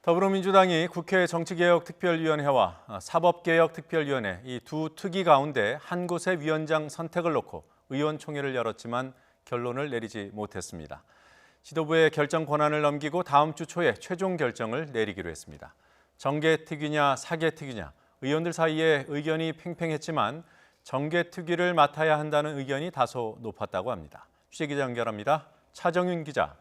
더불어민주당이 국회 정치개혁특별위원회와 사법개혁특별위원회 이 두 특위 가운데 한 곳의 위원장 선택을 놓고 의원총회를 열었지만 결론을 내리지 못했습니다. 지도부의 결정 권한을 넘기고 다음 주 초에 최종 결정을 내리기로 했습니다. 정개특위냐 사개특위냐 의원들 사이에 의견이 팽팽했지만 정개특위를 맡아야 한다는 의견이 다소 높았다고 합니다. 취재기자 연결합니다. 차정윤 기자.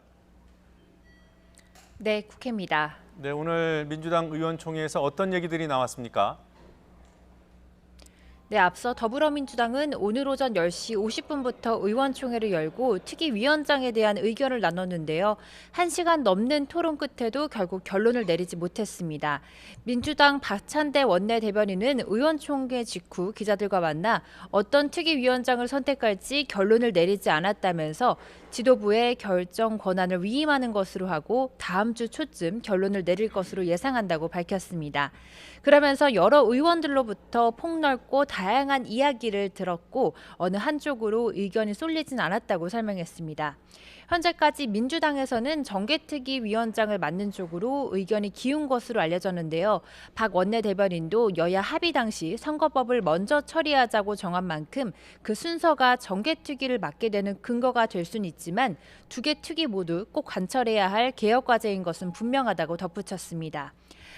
네, 국회입니다. 네, 오늘 민주당 의원총회에서 어떤 얘기들이 나왔습니까? 네, 앞서 더불어민주당은 오늘 오전 10시 50분부터 의원총회를 열고 특위위원장에 대한 의견을 나눴는데요. 1시간 넘는 토론 끝에도 결국 결론을 내리지 못했습니다. 민주당 박찬대 원내대변인은 의원총회 직후 기자들과 만나 어떤 특위위원장을 선택할지 결론을 내리지 않았다면서 지도부의 결정 권한을 위임하는 것으로 하고 다음 주 초쯤 결론을 내릴 것으로 예상한다고 밝혔습니다. 그러면서 여러 의원들로부터 폭넓고 다양한 이야기를 들었고 어느 한쪽으로 의견이 쏠리진 않았다고 설명했습니다. 현재까지 민주당에서는 정개특위 위원장을 맡는 쪽으로 의견이 기운 것으로 알려졌는데요. 박 원내대변인도 여야 합의 당시 선거법을 먼저 처리하자고 정한 만큼 그 순서가 정개특위를 맡게 되는 근거가 될 수는 있지만 두 개 특위 모두 꼭 관철해야 할 개혁 과제인 것은 분명하다고 덧붙였습니다.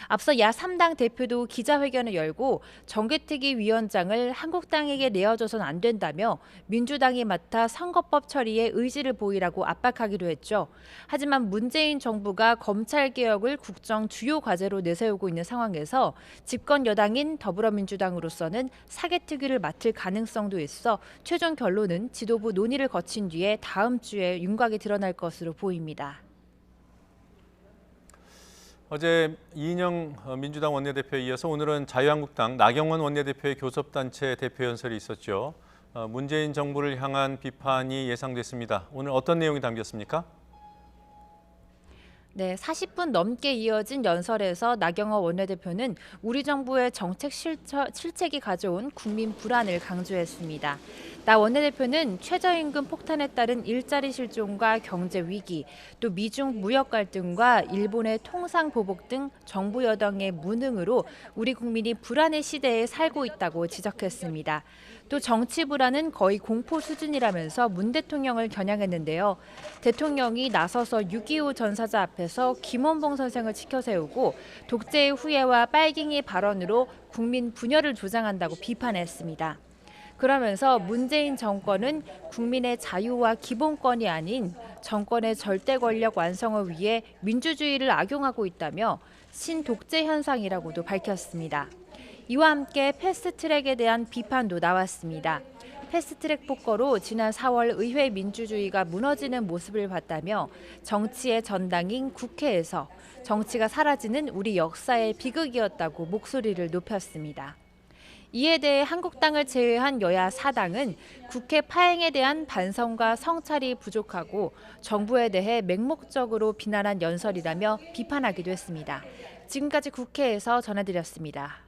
앞서 야 3당 대표도 기자회견을 열고 정개특위 위원장을 한국당에게 내어줘선 안 된다며 민주당이 맡아 선거법 처리에 의지를 보이라고 압박하기도 했죠. 하지만 문재인 정부가 검찰개혁을 국정 주요 과제로 내세우고 있는 상황에서 집권 여당인 더불어민주당으로서는 사개특위를 맡을 가능성도 있어 최종 결론은 지도부 논의를 거친 뒤에 다음 주에 윤곽이 드러날 것으로 보입니다. 어제 이인영 민주당 원내대표에 이어서 오늘은 자유한국당 나경원 원내대표의 교섭단체 대표 연설이 있었죠. 문재인 정부를 향한 비판이 예상됐습니다. 오늘 어떤 내용이 담겼습니까? 네, 40분 넘게 이어진 연설에서 나경원 원내대표는 우리 정부의 정책 실책이 가져온 국민 불안을 강조했습니다. 나 원내대표는 최저임금 폭탄에 따른 일자리 실종과 경제 위기, 또 미중 무역 갈등과 일본의 통상 보복 등 정부 여당의 무능으로 우리 국민이 불안의 시대에 살고 있다고 지적했습니다. 또 정치 불안은 거의 공포 수준이라면서 문 대통령을 겨냥했는데요. 대통령이 나서서 6.25 전사자 앞에서 김원봉 선생을 치켜세우고 독재의 후예와 빨갱이 발언으로 국민 분열을 조장한다고 비판했습니다. 그러면서 문재인 정권은 국민의 자유와 기본권이 아닌 정권의 절대 권력 완성을 위해 민주주의를 악용하고 있다며 신독재 현상이라고도 밝혔습니다. 이와 함께 패스트트랙에 대한 비판도 나왔습니다. 패스트트랙 폭거로 지난 4월 의회 민주주의가 무너지는 모습을 봤다며 정치의 전당인 국회에서 정치가 사라지는 우리 역사의 비극이었다고 목소리를 높였습니다. 이에 대해 한국당을 제외한 여야 4당은 국회 파행에 대한 반성과 성찰이 부족하고 정부에 대해 맹목적으로 비난한 연설이라며 비판하기도 했습니다. 지금까지 국회에서 전해드렸습니다.